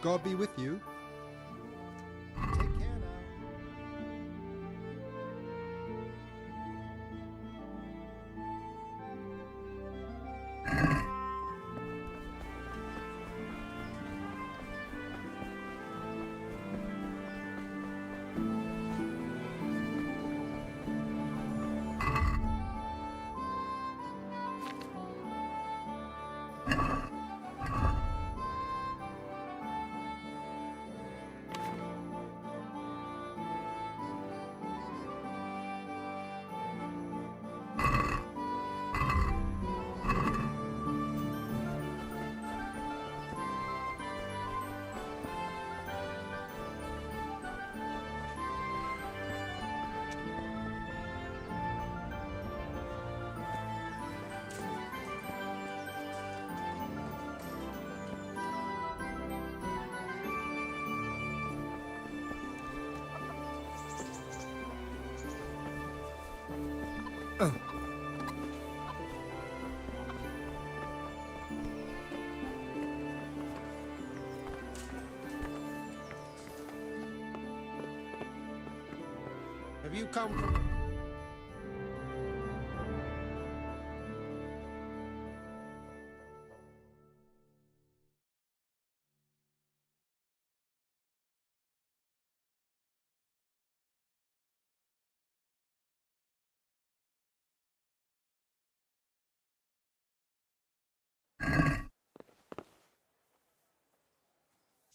God be with you. Take care now. Have you come from...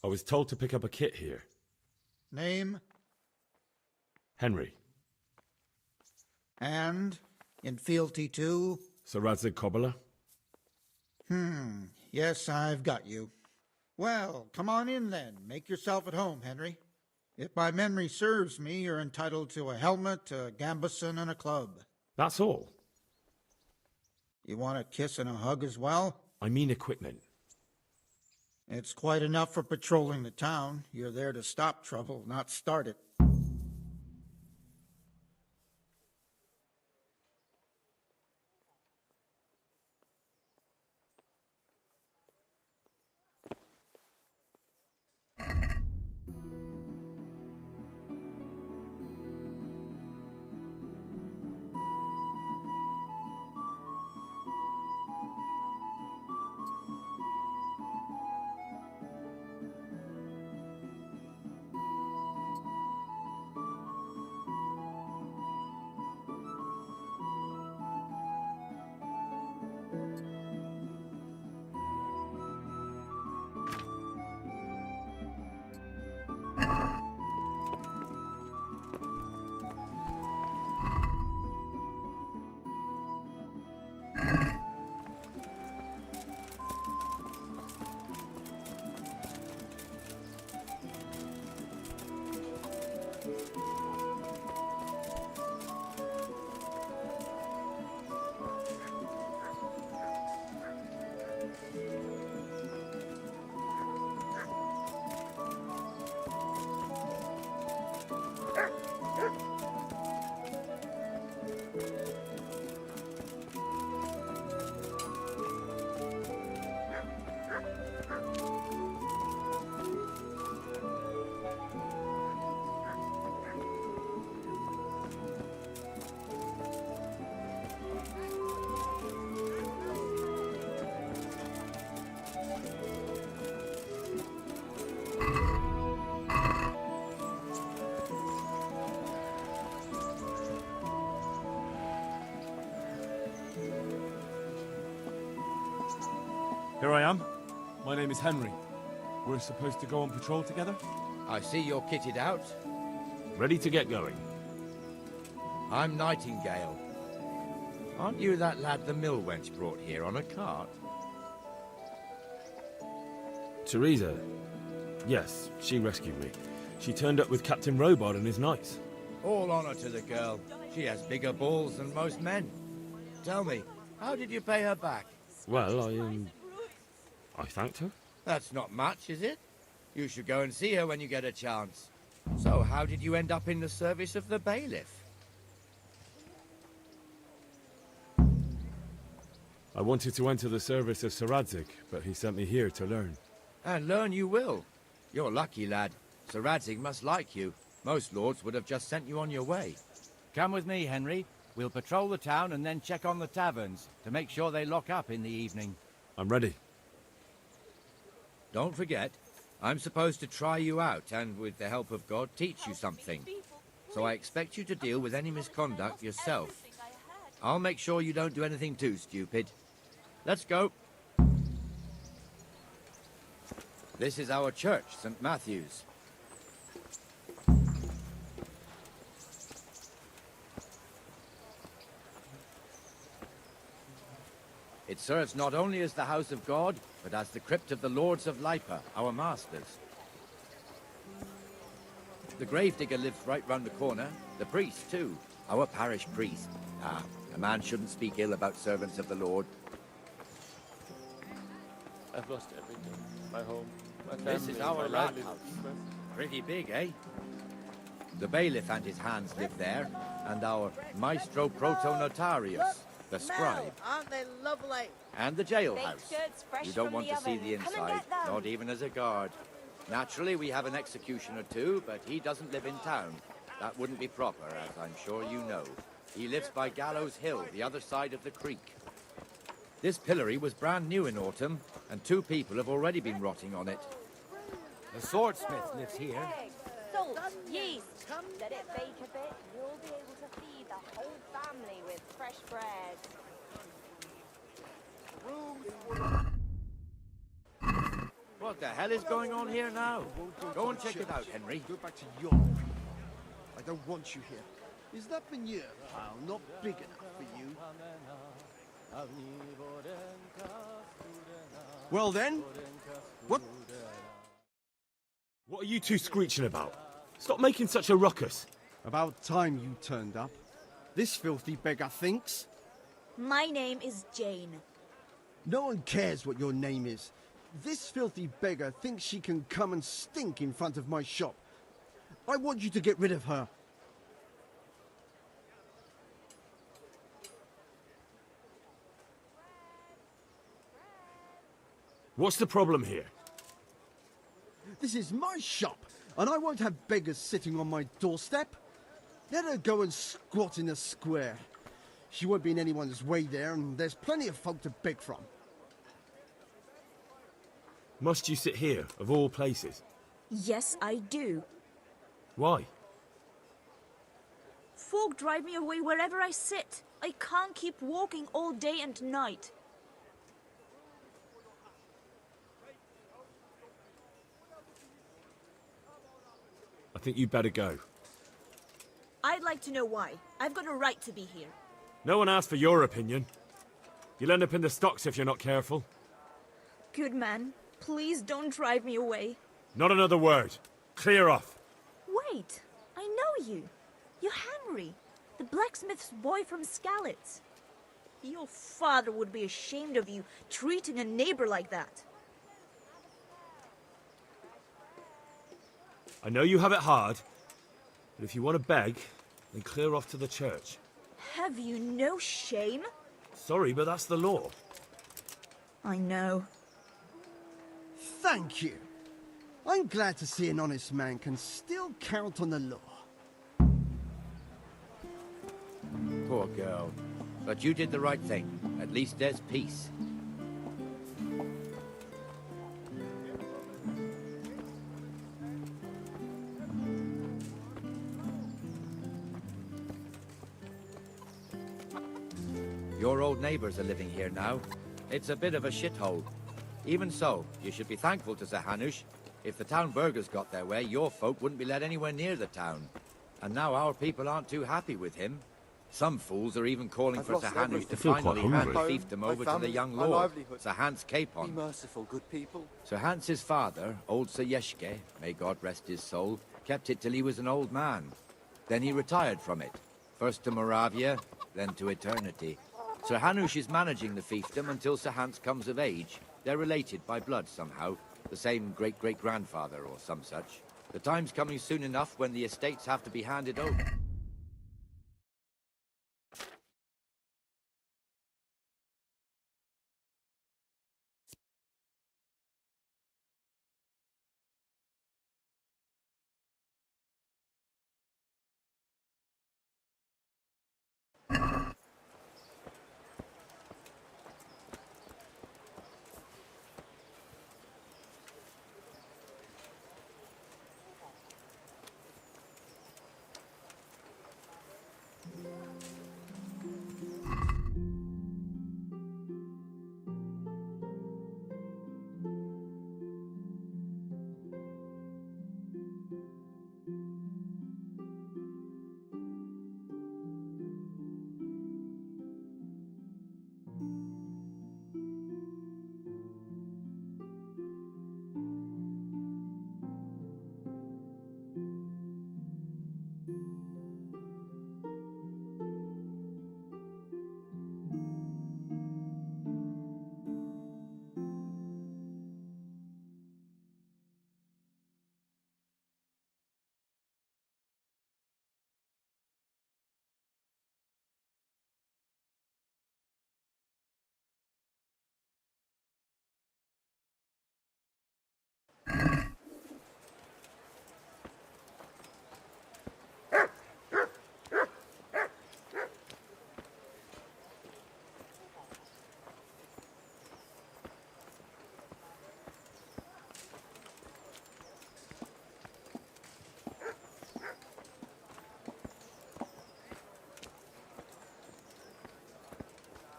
I was told to pick up a kit here. Name Henry. and in fealty to... Sir Radzig Kobyla? Yes, I've got you. Well, come on in then. Make yourself at home, Henry. If my memory serves me, you're entitled to a helmet, a gambeson, and a club. That's all. You want a kiss and a hug as well? I mean equipment. It's quite enough for patrolling the town. You're there to stop trouble, not start it. Here I am. My name is Henry. We're supposed to go on patrol together? I see you're kitted out. Ready to get going. I'm Nightingale. Aren't you that lad the mill wench brought here on a cart? Teresa. Yes, she rescued me. She turned up with Captain Robard and his knights. All honor to the girl. She has bigger balls than most men. Tell me, how did you pay her back? Well, I thanked her. That's not much, is it? You should go and see her when you get a chance. So, how did you end up in the service of the bailiff? I wanted to enter the service of Sir Radzig, but he sent me here to learn. And learn you will. You're lucky, lad. Sir Radzig must like you. Most lords would have just sent you on your way. Come with me, Henry. We'll patrol the town and then check on the taverns to make sure they lock up in the evening. I'm ready. Don't forget, I'm supposed to try you out and, with the help of God, teach you something. So I expect you to deal with any misconduct yourself. I'll make sure you don't do anything too stupid. Let's go. This is our church, St. Matthew's. It serves not only as the house of God, but as the crypt of the lords of Lipa, our masters. The gravedigger lives right round the corner. The priest, too. Our parish priest. Ah, a man shouldn't speak ill about servants of the Lord. I've lost everything. My home, my family, This is our my rat livelihood. house. Pretty big, eh? The bailiff and his hands live there, and our maestro protonotarius, the scribe, Aren't they lovely? and the jailhouse. shirts fresh You don't from want the to see oven. the Come and inside, get them. not even as a guard. Naturally, we have an executioner too, but he doesn't live in town. That wouldn't be proper, as I'm sure you know. He lives by Gallows Hill, the other side of the creek. This pillory was brand new in autumn, and 2 people have already been rotting on it. The swordsmith lives here. Eggs, salt, yeast. Let it bake a bit. You'll be able to feed the whole family with fresh bread. What the hell is going on here now? Go and check it out, Henry. Go back to your room. I don't want you here. Is that manure pile not big enough for you? Well then, what? What are you two screeching about? Stop making such a ruckus. About time you turned up. This filthy beggar thinks. My name is Jane. No one cares what your name is. This filthy beggar thinks she can come and stink in front of my shop. I want you to get rid of her. What's the problem here? This is my shop, and I won't have beggars sitting on my doorstep. Let her go and squat in a square. She won't be in anyone's way there, and there's plenty of folk to beg from. Must you sit here, of all places? Yes, I do. Why? Folk drive me away wherever I sit. I can't keep walking all day and night. I think you'd better go. I'd like to know why. I've got a right to be here. No one asked for your opinion. You'll end up in the stocks if you're not careful. Good man, please don't drive me away. Not another word. Clear off. Wait, I know you. You're Henry, the blacksmith's boy from Skalitz. Your father would be ashamed of you treating a neighbor like that. I know you have it hard, but if you want to beg, then clear off to the church. Have you no shame? Sorry, but that's the law. I know. Thank you. I'm glad to see an honest man can still count on the law. Poor girl. But you did the right thing. At least there's peace. Your old neighbors are living here now. It's a bit of a shithole. Even so, you should be thankful to Sir Hanush. If the town burghers got their way, your folk wouldn't be let anywhere near the town. And now our people aren't too happy with him. Some fools are even calling for Sir Hanush to feel quite finally hand the hungry. fiefdom over to the young lord, Sir Hans Capon. merciful, good people. Sir Hans's father, old Sir Yeshke, may God rest his soul, kept it till he was an old man. Then he retired from it, first to Moravia, then to eternity. Sir Hanush is managing the fiefdom until Sir Hans comes of age. They're related by blood somehow, the same great-great-grandfather or some such. The time's coming soon enough when the estates have to be handed over.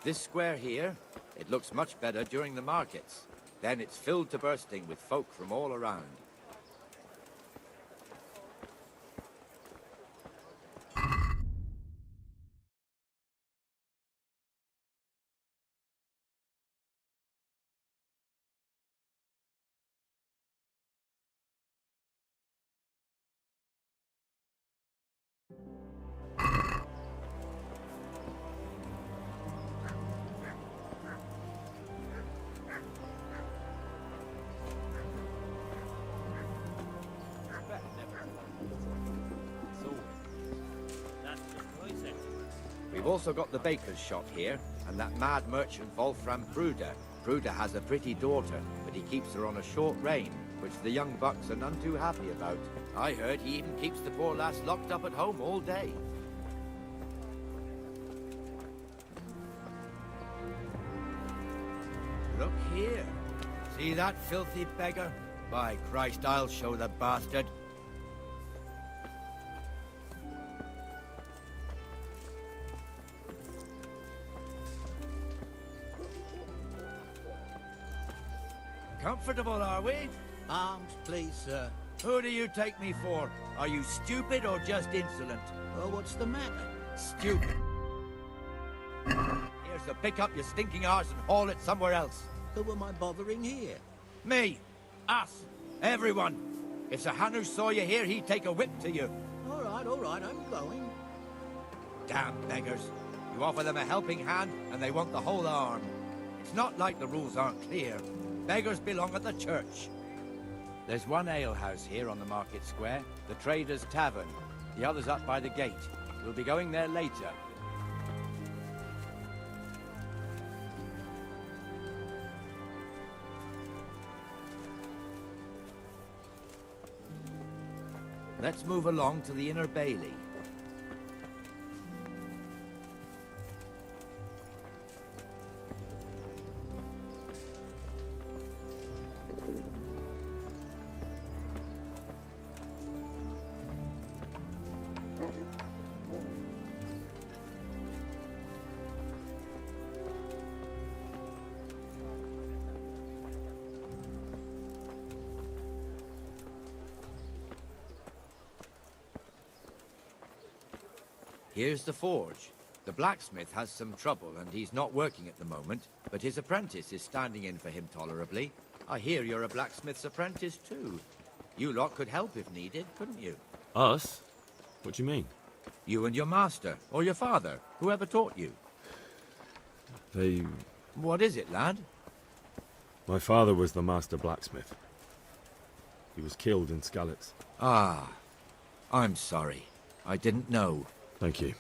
This square here, it looks much better during the markets. Then it's filled to bursting with folk from all around. We've also got the baker's shop here, and that mad merchant Wolfram Bruder. Bruder has a pretty daughter, but he keeps her on a short rein, which the young bucks are none too happy about. I heard he even keeps the poor lass locked up at home all day. Look here. See that filthy beggar? By Christ, I'll show the bastard. Comfortable, are we? Arms, please, sir. Who do you take me for? Are you stupid or just insolent? Oh, what's the matter? Stupid. Here, so pick up your stinking arse and haul it somewhere else. Who am I bothering here? Me. Us. Everyone. If Sir Hanush saw you here, he'd take a whip to you. All right, I'm going. Damn beggars. You offer them a helping hand, and they want the whole arm. It's not like the rules aren't clear. Beggars belong at the church. There's one alehouse here on the market square, the Trader's Tavern. The other's up by the gate. We'll be going there later. Let's move along to the Inner Bailey. Here's the forge. The blacksmith has some trouble and he's not working at the moment, but his apprentice is standing in for him tolerably. I hear you're a blacksmith's apprentice too. You lot could help if needed, couldn't you? Us? What do you mean? You and your master, or your father, whoever taught you. They... What is it, lad? My father was the master blacksmith. He was killed in Skalitz. Ah, I'm sorry. I didn't know. Thank you.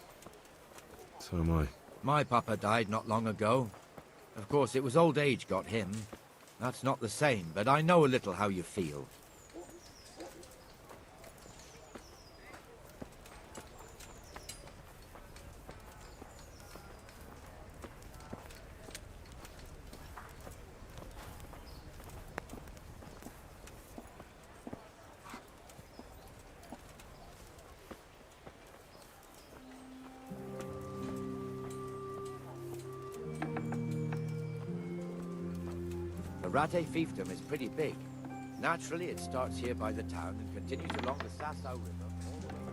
So am I. My papa died not long ago. Of course, it was old age got him. That's not the same, but I know a little how you feel. The Rate fiefdom is pretty big. Naturally, it starts here by the town and continues along the Sasau River all the way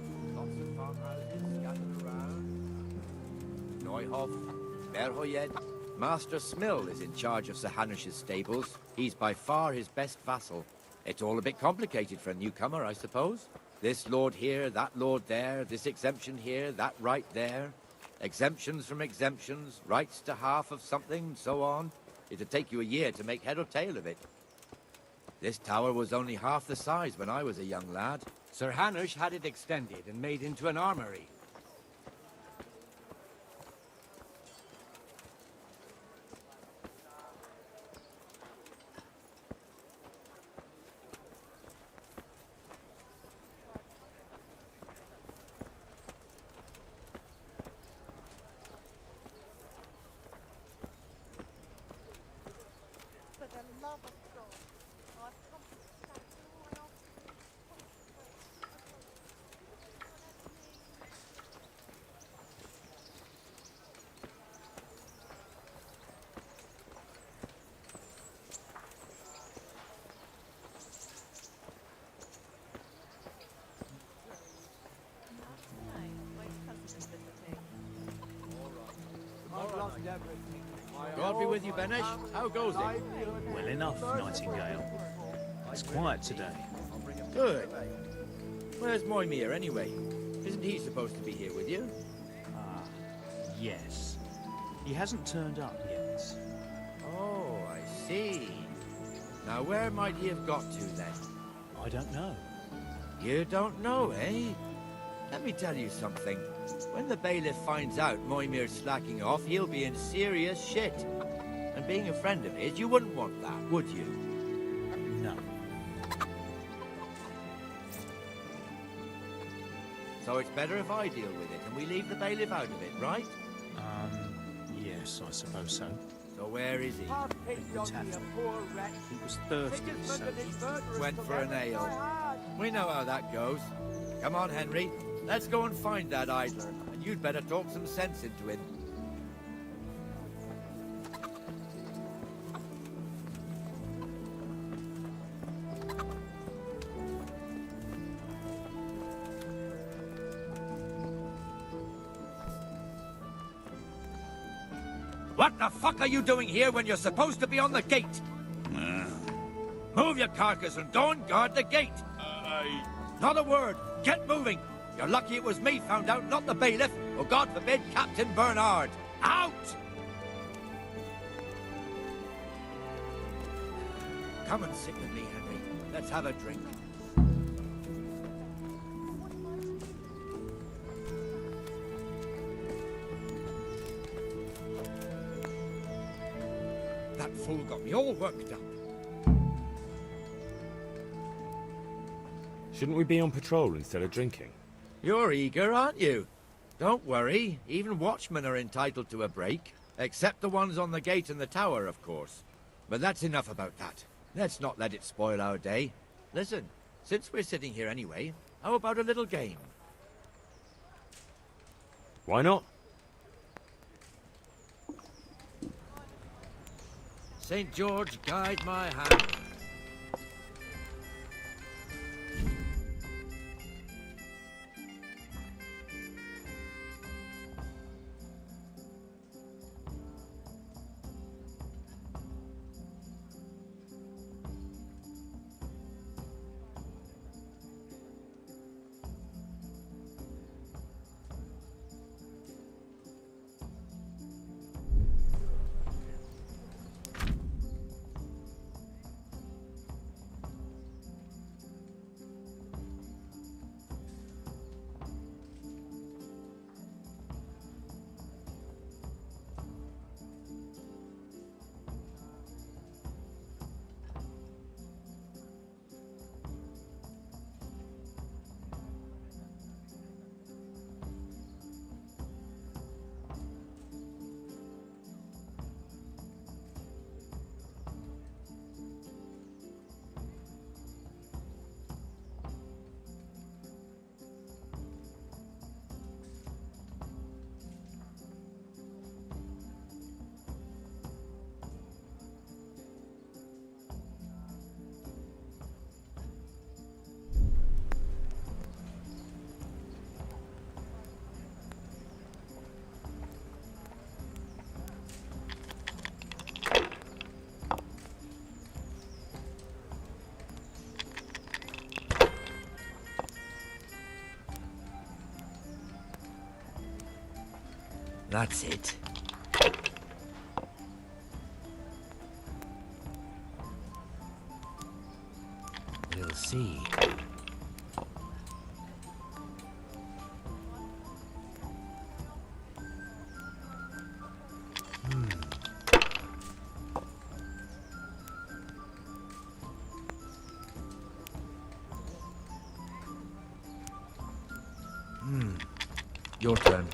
to lots of farmhouses scattered around. Neuhof, Berhoyed. Master Smill is in charge of Sir Hanush's stables. He's by far his best vassal. It's all a bit complicated for a newcomer, I suppose. This lord here, that lord there, this exemption here, that right there. Exemptions from exemptions, rights to half of something, so on. It'd take you a year to make head or tail of it. This tower was only half the size when I was a young lad. Sir Hanush had it extended and made into an armory. For the love of God, I've come to stand all my God be with you, Benesh. How goes it? Well enough, Nightingale. It's quiet today. Good. Where's Moimir, anyway? Isn't he supposed to be here with you? Yes. He hasn't turned up yet. Oh, I see. Now, where might he have got to, then? I don't know. You don't know, eh? Let me tell you something. When the bailiff finds out Moimir's slacking off, he'll be in serious shit. And being a friend of his, you wouldn't want that, would you? No. So it's better if I deal with it, and we leave the bailiff out of it, right? Yes, I suppose so. So where is he? He was thirsty, so he Went for an ale. We know how that goes. Come on, Henry. Let's go and find that idler, and you'd better talk some sense into him. What the fuck are you doing here when you're supposed to be on the gate? Move your carcass and go and guard the gate. Not a word. Get moving. You're lucky it was me found out, not the bailiff, or God forbid, Captain Bernard. Out! Come and sit with me, Henry. Let's have a drink. That fool got me all worked up. Shouldn't we be on patrol instead of drinking? You're eager, aren't you? Don't worry. Even watchmen are entitled to a break. Except the ones on the gate and the tower, of course. But that's enough about that. Let's not let it spoil our day. Listen, since we're sitting here anyway, how about a little game? Why not? St. George, guide my hand. That's it. We'll see. Your turn.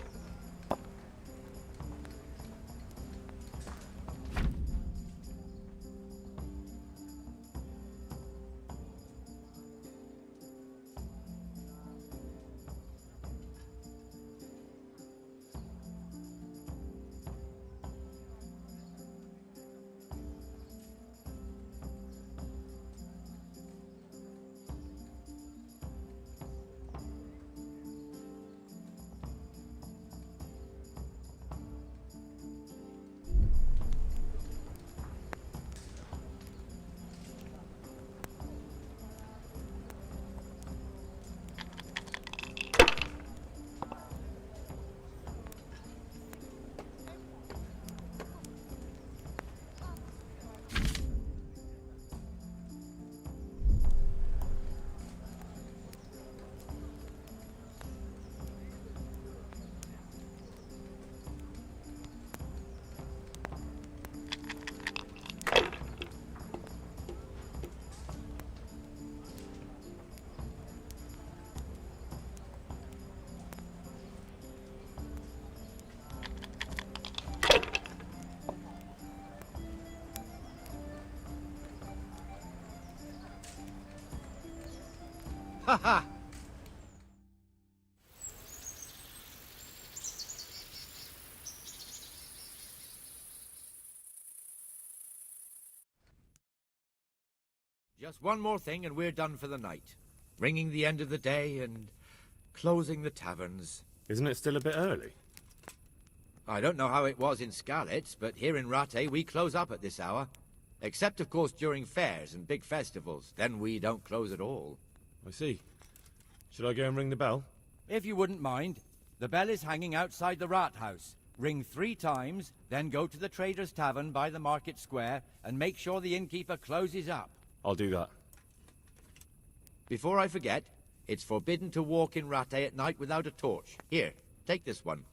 Ha ha! Just one more thing and we're done for the night. Ringing the end of the day and closing the taverns. Isn't it still a bit early? I don't know how it was in Skalitz, but here in Rattay we close up at this hour. Except, of course, during fairs and big festivals. Then we don't close at all. I see. Should I go and ring the bell? If you wouldn't mind, the bell is hanging outside the rat house. Ring 3 times, then go to the Trader's Tavern by the market square and make sure the innkeeper closes up. I'll do that. Before I forget, it's forbidden to walk in Rattay at night without a torch. Here, take this one.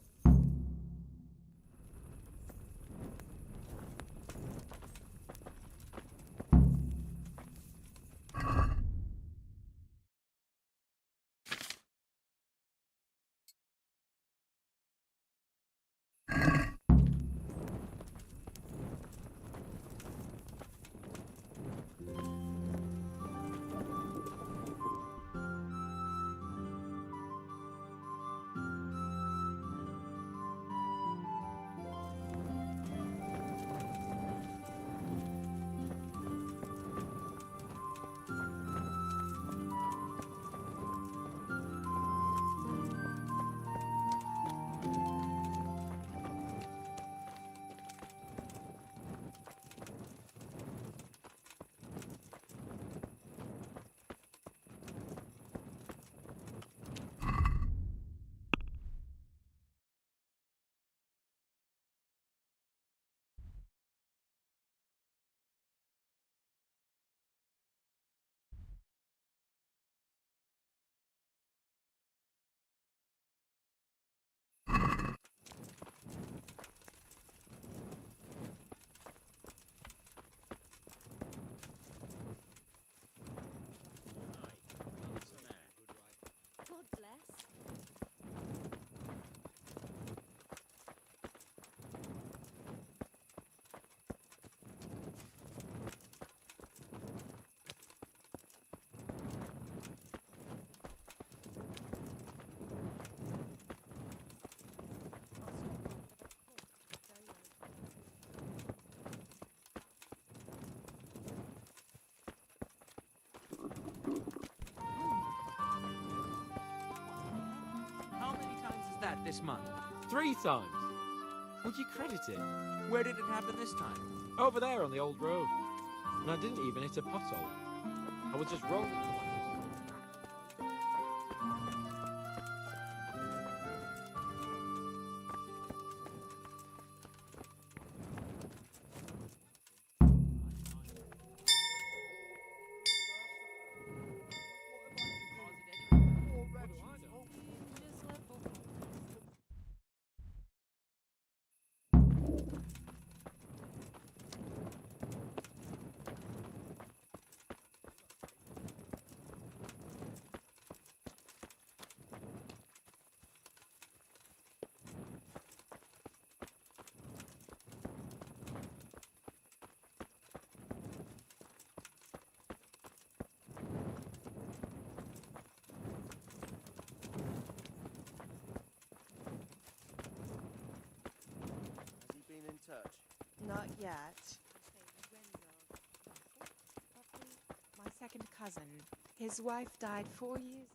God bless. How many times is that this month? 3 times. Would you credit it? Where did it happen this time? Over there on the old road. And I didn't even hit a pothole. I was just rolling. Touch. Not yet. My second cousin. His wife died 4 years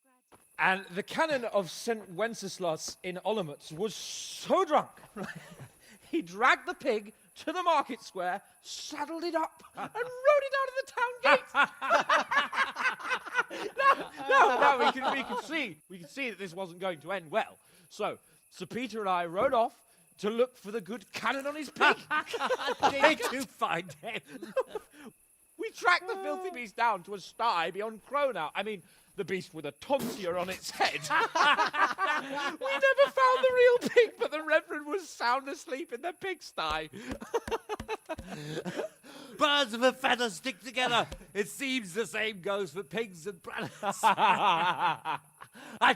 ago. And the canon of St. Wenceslas in Olomouc was so drunk, he dragged the pig to the market square, saddled it up, and rode it out of the town gate. No, we can see that this wasn't going to end well. So, Sir Peter and I rode off to look for the good canon on his pig. Did you find him? We tracked the filthy beast down to a sty beyond Cronau. I mean, the beast with a tonsure on its head. We never found the real pig, but the Reverend was sound asleep in the pigsty. Birds of a feather stick together. It seems the same goes for pigs and brothers. I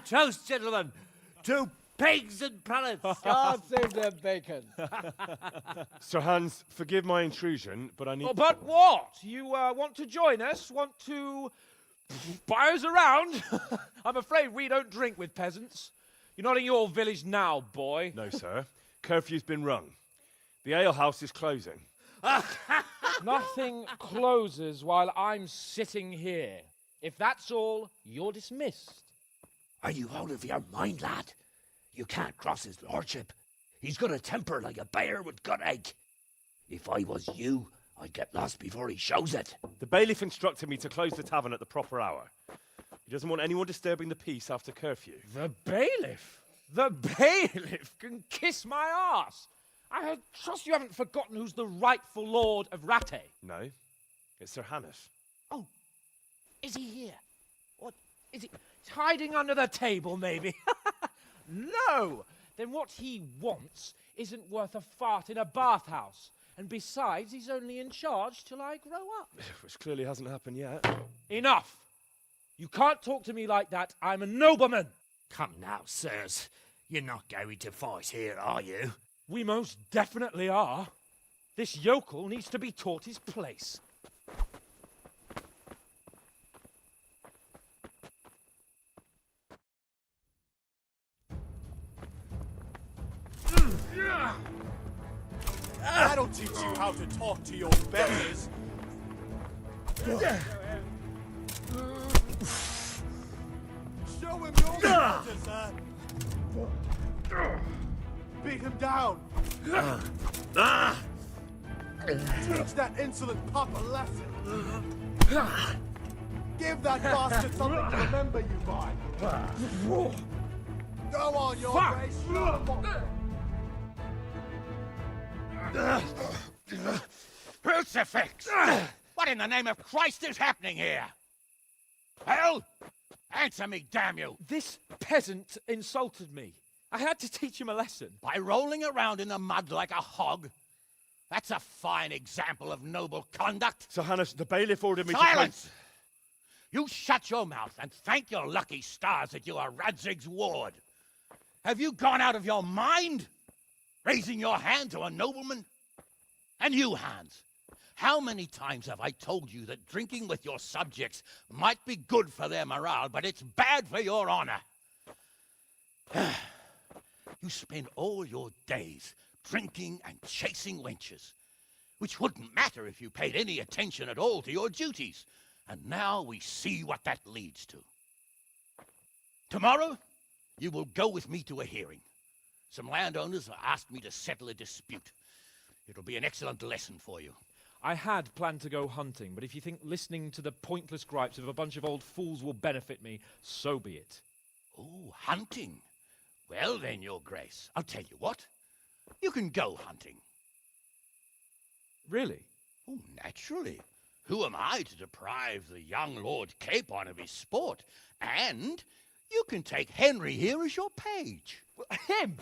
toast, gentlemen, to pigs and pullets. God save their bacon. Sir Hans, forgive my intrusion, but I need... Oh, but what? You want to join us? Want to buy us around? I'm afraid we don't drink with peasants. You're not in your village now, boy. No, sir. Curfew's been rung. The alehouse is closing. Nothing closes while I'm sitting here. If that's all, you're dismissed. Are you out of your mind, lad? You can't cross his lordship. He's got a temper like a bear with gut ache. If I was you, I'd get lost before he shows it. The bailiff instructed me to close the tavern at the proper hour. He doesn't want anyone disturbing the peace after curfew. The bailiff? The bailiff can kiss my arse. I trust you haven't forgotten who's the rightful lord of Rattay. No, it's Sir Hannes. Oh, is he here? What is he? He's hiding under the table, maybe. No! Then what he wants isn't worth a fart in a bathhouse. And besides, he's only in charge till I grow up. Which clearly hasn't happened yet. Enough! You can't talk to me like that. I'm a nobleman. Come now, sirs. You're not going to fight here, are you? We most definitely are. This yokel needs to be taught his place. That'll teach you how to talk to your betters. Show him your character, sir. Beat him down. Teach that insolent pup a lesson. Give that bastard something to remember you by. Go on, your grace. Crucifix! What in the name of Christ is happening here? Hell? Answer me, damn you! This peasant insulted me. I had to teach him a lesson. By rolling around in the mud like a hog? That's a fine example of noble conduct. Sir Hannes, the bailiff ordered me Silence! You shut your mouth and thank your lucky stars that you are Radzig's ward. Have you gone out of your mind? Raising your hand to a nobleman? And you, Hans, how many times have I told you that drinking with your subjects might be good for their morale, but it's bad for your honor? You spend all your days drinking and chasing wenches, which wouldn't matter if you paid any attention at all to your duties. And now we see what that leads to. Tomorrow, you will go with me to a hearing. Some landowners have asked me to settle a dispute. It'll be an excellent lesson for you. I had planned to go hunting, but if you think listening to the pointless gripes of a bunch of old fools will benefit me, so be it. Oh, hunting. Well then, your grace, I'll tell you what. You can go hunting. Really? Oh, naturally. Who am I to deprive the young Lord Capon of his sport? And you can take Henry here as your page. Him?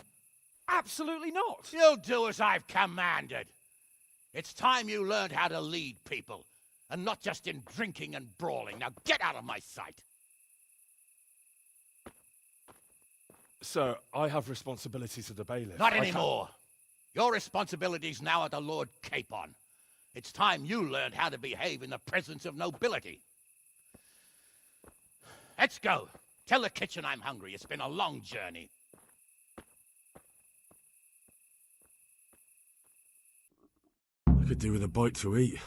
Absolutely not. You'll do as I've commanded. It's time you learned how to lead people, and not just in drinking and brawling. Now get out of my sight. Sir, I have responsibilities of the bailiff. Not anymore. Your responsibilities now are the Lord Capon. It's time you learned how to behave in the presence of nobility. Let's go. Tell the kitchen I'm hungry. It's been a long journey. I could do with a bite to eat.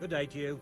Good day to you.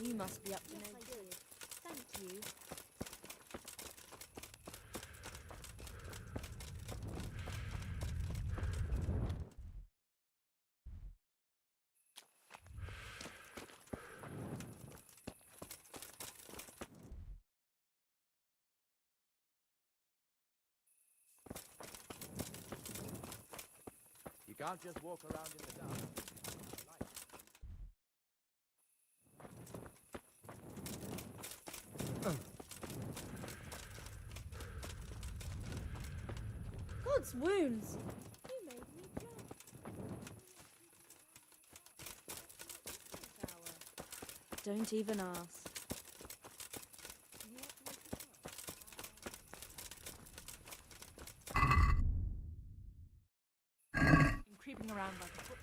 You must be up to no good. Thank you. You can't just walk around in the dark. God's wounds. Don't even ask. Creeping around like a foot.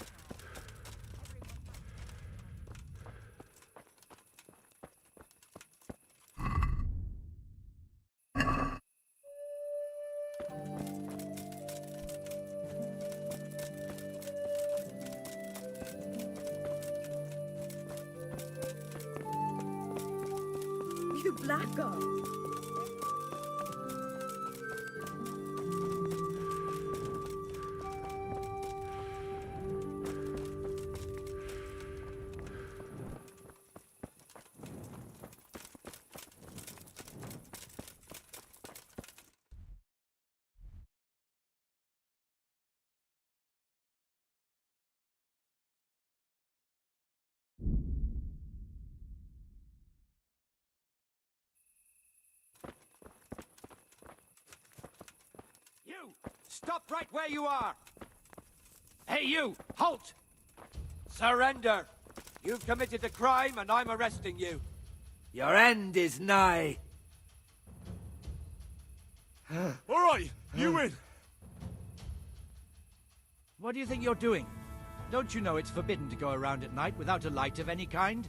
You blackguard. You! Stop right where you are! Hey, you! Halt! Surrender! You've committed a crime, and I'm arresting you. Your end is nigh. All right, you win. What do you think you're doing? Don't you know it's forbidden to go around at night without a light of any kind?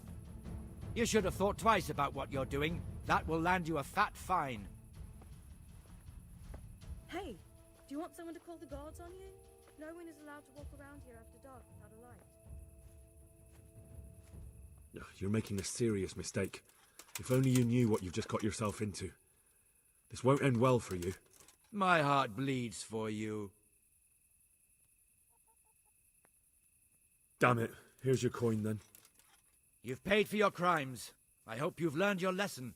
You should have thought twice about what you're doing. That will land you a fat fine. Hey, do you want someone to call the guards on you? No one is allowed to walk around here after dark without a light. You're making a serious mistake. If only you knew what you've just got yourself into. This won't end well for you. My heart bleeds for you. Damn it. Here's your coin then. You've paid for your crimes. I hope you've learned your lesson.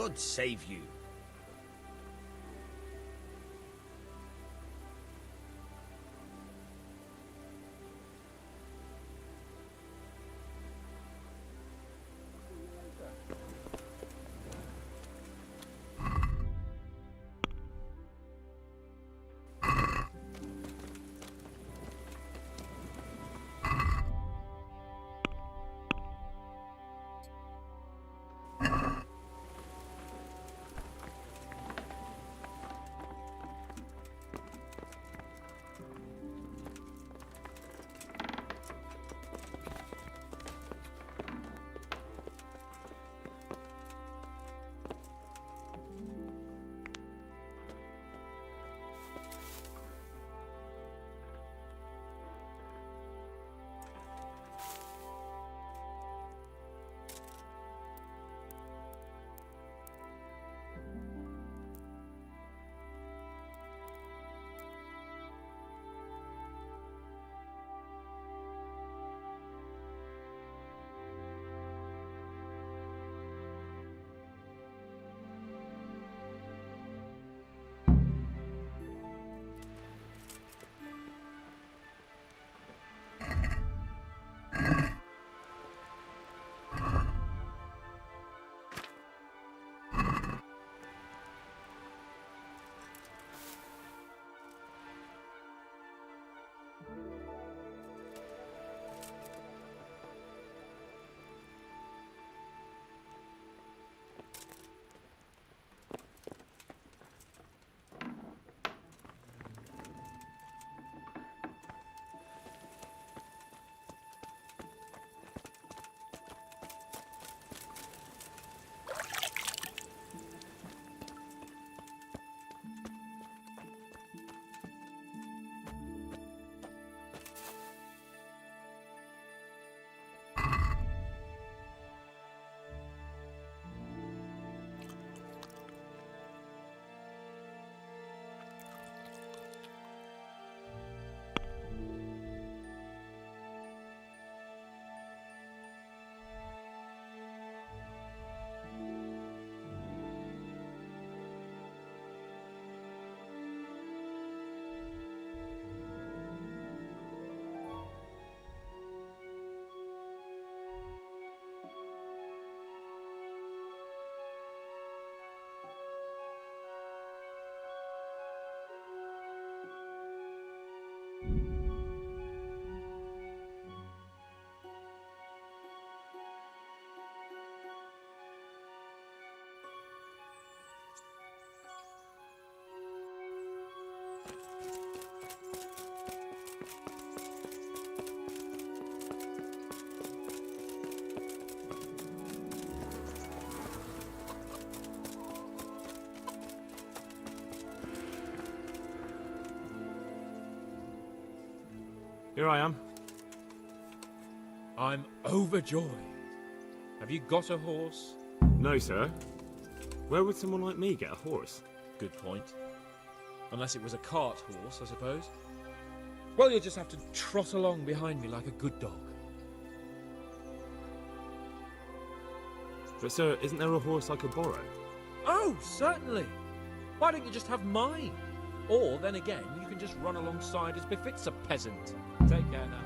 God save you. Here I am. I'm overjoyed. Have you got a horse? No, sir. Where would someone like me get a horse? Good point. Unless it was a cart horse, I suppose. Well, you'll just have to trot along behind me like a good dog. But sir, isn't there a horse I could borrow? Oh, certainly. Why don't you just have mine? Or, then again, you can just run alongside as befits a peasant. Take care now.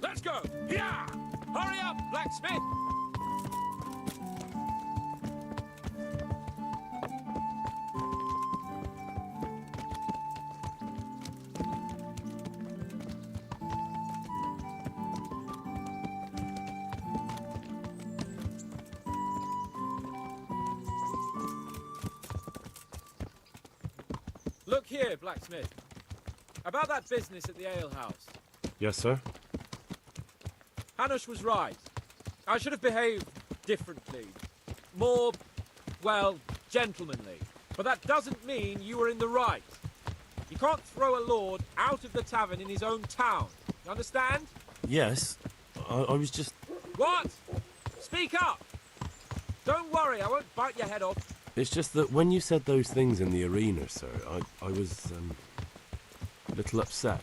Let's go! Yeah! Hurry up, blacksmith! Look here, blacksmith. About that business at the alehouse. Yes, sir? Hanush was right. I should have behaved differently. More, well, gentlemanly. But that doesn't mean you were in the right. You can't throw a lord out of the tavern in his own town. You understand? Yes. I was just... What? Speak up! Don't worry, I won't bite your head off. It's just that when you said those things in the arena, sir, I was, a little upset.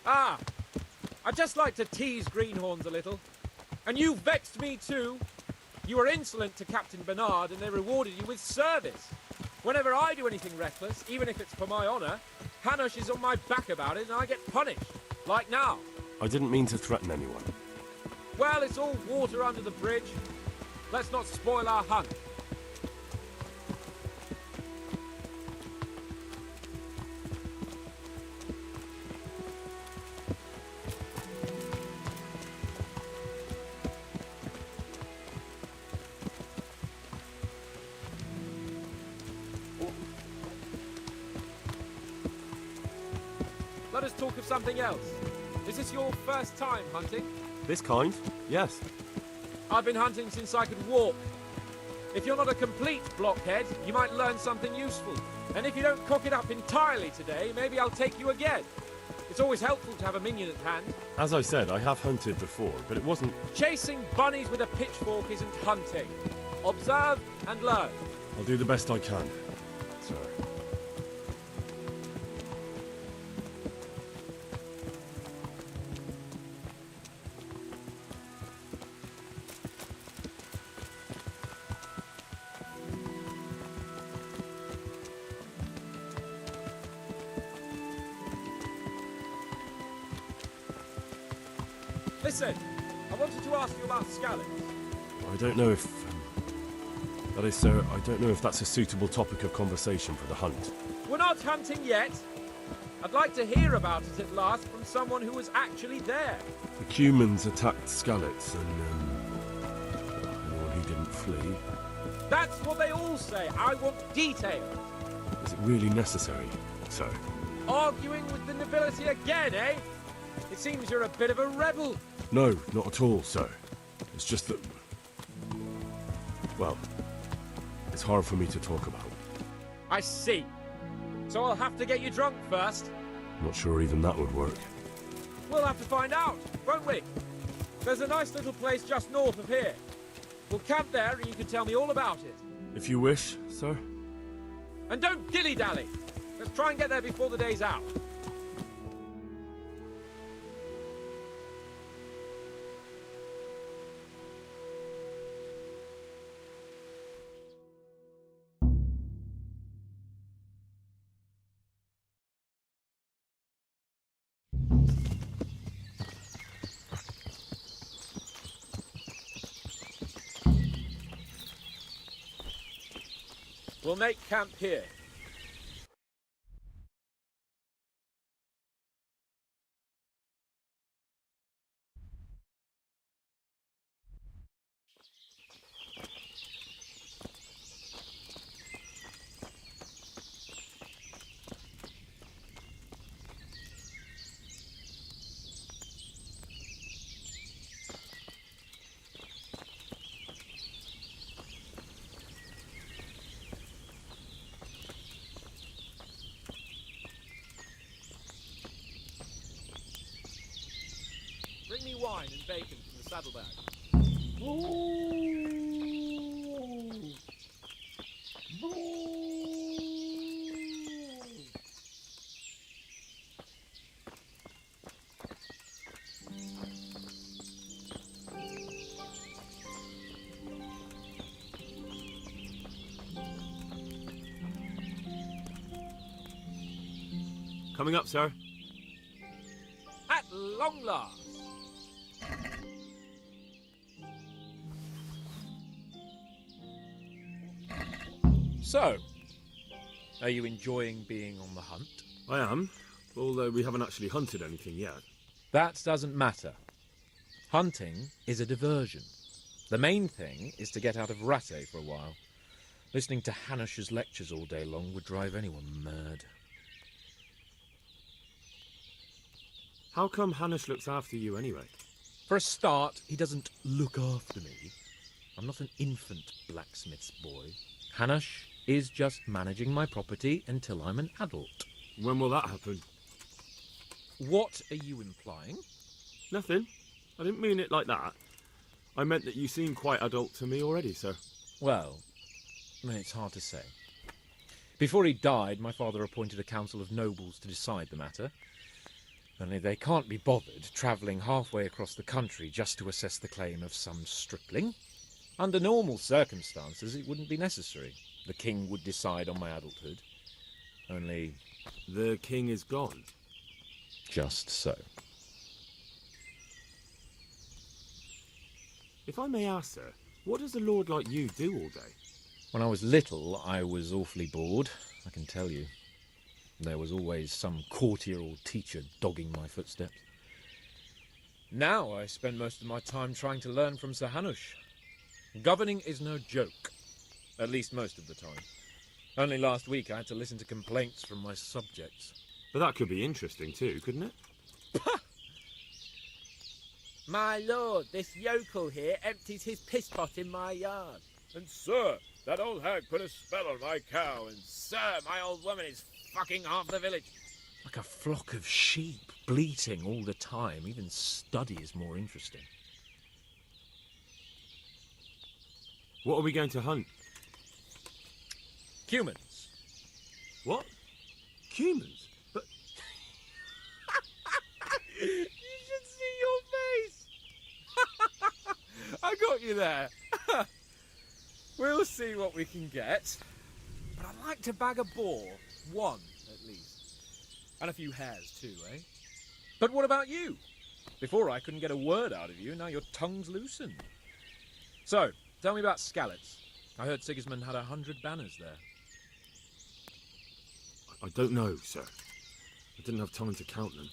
Ah! I just like to tease greenhorns a little. And you vexed me too. You were insolent to Captain Bernard and they rewarded you with service. Whenever I do anything reckless, even if it's for my honour, Hanush is on my back about it and I get punished. Like now. I didn't mean to threaten anyone. Well, it's all water under the bridge. Let's not spoil our hunt. Let us talk of something else. Is this your first time hunting? This kind? Yes. I've been hunting since I could walk. If you're not a complete blockhead, you might learn something useful. And if you don't cock it up entirely today, maybe I'll take you again. It's always helpful to have a minion at hand. As I said, I have hunted before, but it wasn't... Chasing bunnies with a pitchfork isn't hunting. Observe and learn. I'll do the best I can, sir. Listen, I wanted to ask you about scallops. I don't know if... that is, sir, I don't know if that's a suitable topic of conversation for the hunt. We're not hunting yet. I'd like to hear about it at last from someone who was actually there. The humans attacked Skalitz and, anyone who didn't flee. That's what they all say. I want details. Is it really necessary, sir? Arguing with the nobility again, eh? It seems you're a bit of a rebel. No, not at all, sir. It's just that... well, it's hard for me to talk about. I see. So I'll have to get you drunk first. Not sure even that would work. We'll have to find out, won't we? There's a nice little place just north of here. We'll camp there and you can tell me all about it. If you wish, sir. And don't dilly-dally. Let's try and get there before the day's out. We'll make camp here. Bring me wine and bacon from the saddlebag. Coming up, sir. At long last. So, are you enjoying being on the hunt? I am, although we haven't actually hunted anything yet. That doesn't matter. Hunting is a diversion. The main thing is to get out of Rattay for a while. Listening to Hanush's lectures all day long would drive anyone mad. How come Hanush looks after you anyway? For a start, he doesn't look after me. I'm not an infant blacksmith's boy. Hanush is just managing my property until I'm an adult. When will that happen? What are you implying? Nothing. I didn't mean it like that. I meant that you seem quite adult to me already, sir. Well, it's hard to say. Before he died, my father appointed a council of nobles to decide the matter. Only they can't be bothered travelling halfway across the country just to assess the claim of some stripling. Under normal circumstances, it wouldn't be necessary. The king would decide on my adulthood. Only... the king is gone. Just so. If I may ask, sir, what does a lord like you do all day? When I was little, I was awfully bored, I can tell you. There was always some courtier or teacher dogging my footsteps. Now I spend most of my time trying to learn from Sir Hanush. Governing is no joke, at least most of the time. Only last week I had to listen to complaints from my subjects. But that could be interesting too, couldn't it? My lord, this yokel here empties his piss pot in my yard. And sir, that old hag put a spell on my cow, and sir, my old woman is fucking half the village. Like a flock of sheep, bleating all the time. Even study is more interesting. What are we going to hunt? Humans. What? Humans? But You should see your face! I got you there. We'll see what we can get. But I'd like to bag a boar. One, at least. And a few hares, too, eh? But what about you? Before I couldn't get a word out of you, now your tongue's loosened. So, tell me about Skalitz. I heard Sigismund had 100 banners there. I don't know, sir. I didn't have time to count them.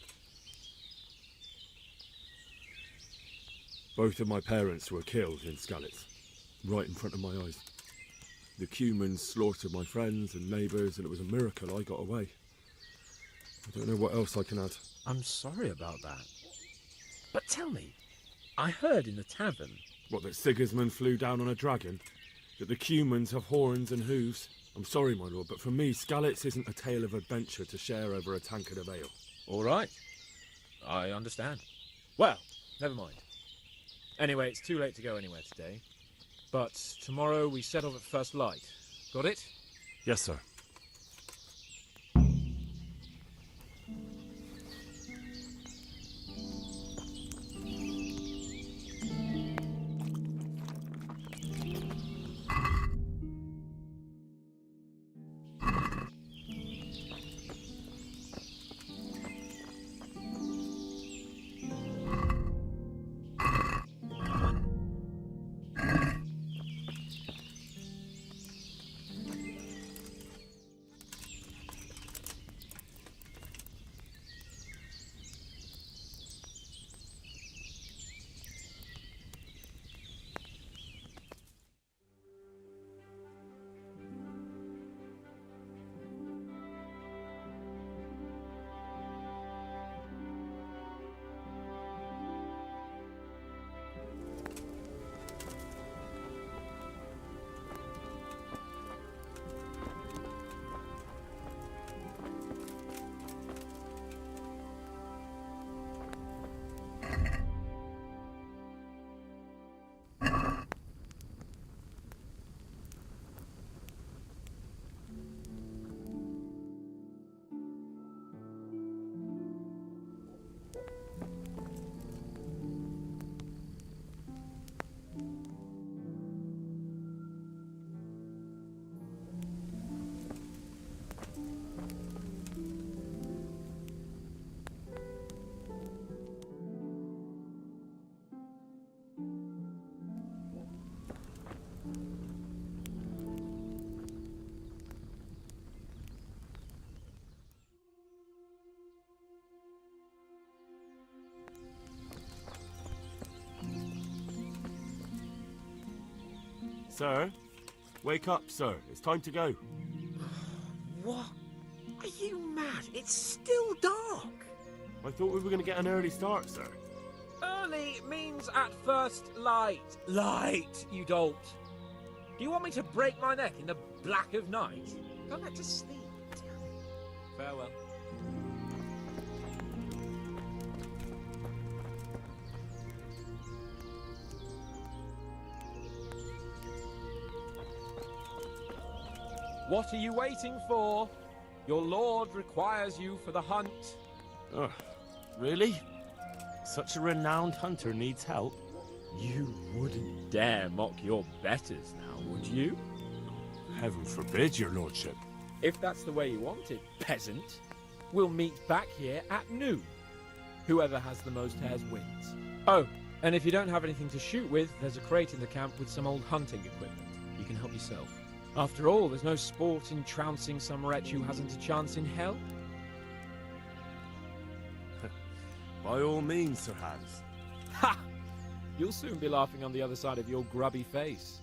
Both of my parents were killed in Skalitz, right in front of my eyes. The Cumans slaughtered my friends and neighbours, and it was a miracle I got away. I don't know what else I can add. I'm sorry about that. But tell me, I heard in the tavern... What, that Sigismund flew down on a dragon? That the Cumans have horns and hooves? I'm sorry, my lord, but for me, Skalitz isn't a tale of adventure to share over a tankard of ale. All right. I understand. Well, never mind. Anyway, it's too late to go anywhere today. But tomorrow we set off at first light. Got it? Yes, sir. Sir? Wake up, sir. It's time to go. What? Are you mad? It's still dark. I thought we were going to get an early start, sir. Early means at first light. Light, you dolt. Do you want me to break my neck in the black of night? Go back to sleep. Farewell. What are you waiting for? Your lord requires you for the hunt. Oh, really? Such a renowned hunter needs help? You wouldn't dare mock your betters now, would you? Heaven forbid, your lordship. If that's the way you want it, peasant, we'll meet back here at noon. Whoever has the most hares wins. Oh, and if you don't have anything to shoot with, there's a crate in the camp with some old hunting equipment. You can help yourself. After all, there's no sport in trouncing some wretch who hasn't a chance in hell. By all means, Sir Hans. Ha! You'll soon be laughing on the other side of your grubby face.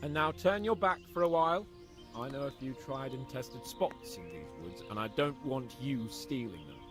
And now turn your back for a while. I know a few tried and tested spots in these woods, and I don't want you stealing them.